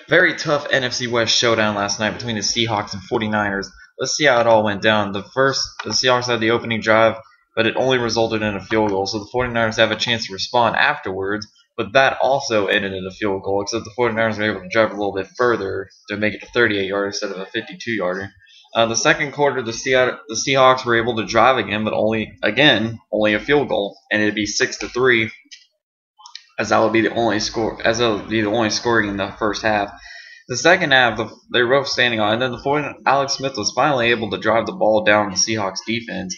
Very tough NFC West showdown last night between the Seahawks and 49ers. Let's see how it all went down. The Seahawks had the opening drive, but it only resulted in a field goal. So the 49ers have a chance to respond afterwards, but that also ended in a field goal, except the 49ers were able to drive a little bit further to make it a 38-yarder instead of a 52-yarder. The second quarter, the Seahawks were able to drive again, but only a field goal, and it'd be 6-3, as that would be the only scoring in the first half. The second half, they were both standing on, and then Alex Smith was finally able to drive the ball down the Seahawks defense,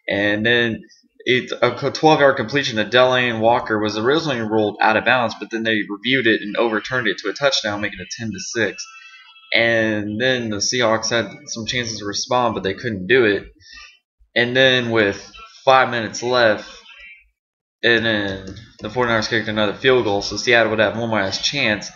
and then a 12-yard completion to Delane Walker was originally ruled out of bounds, but then they reviewed it and overturned it to a touchdown, making it 10-6. And then the Seahawks had some chances to respond, but they couldn't do it. And then with 5 minutes left, and then the 49ers kicked another field goal, so Seattle would have one more chance.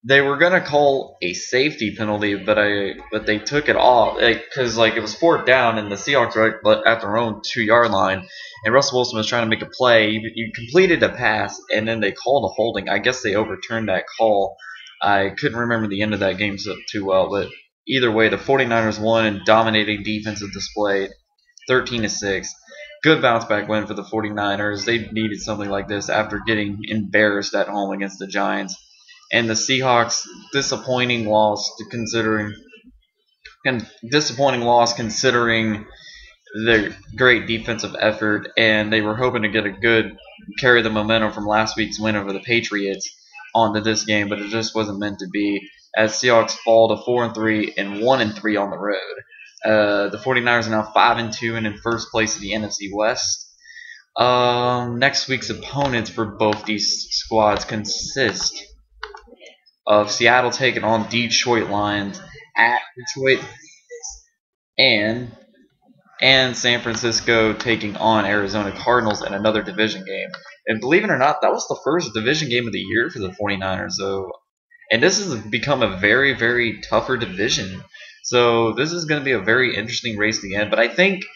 They were gonna call a safety penalty, but they took it off because it was fourth down and the Seahawks were at their own 2-yard line, and Russell Wilson was trying to make a play. He completed a pass, and then they called a holding. I guess they overturned that call. I couldn't remember the end of that game too well, but either way, the 49ers won in dominating defensive display, 13-6. Good bounce back win for the 49ers. They needed something like this after getting embarrassed at home against the Giants. And the Seahawks, disappointing loss considering their great defensive effort, and they were hoping to get a good carry the momentum from last week's win over the Patriots onto this game, but it just wasn't meant to be, as Seahawks fall to 4-3 and 1-3 on the road. The 49ers are now 5-2 and in first place in the NFC West. Next week's opponents for both these squads consist of Seattle taking on Detroit Lions at Detroit, and San Francisco taking on Arizona Cardinals in another division game. And believe it or not, that was the first division game of the year for the 49ers. And this has become a very, very tougher division. So this is going to be a very interesting race at the end. But I think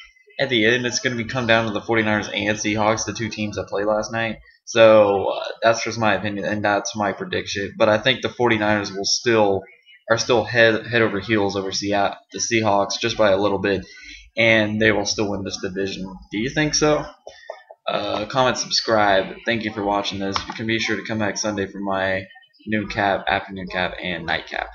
at the end it's going to come down to the 49ers and Seahawks, the two teams that played last night. So that's just my opinion, and that's my prediction. But I think the 49ers are still head over heels over the Seahawks just by a little bit, and they will still win this division. Do you think so? Comment, subscribe. Thank you for watching this. You can be sure to come back Sunday for my noon cap, afternoon cap, and night cap.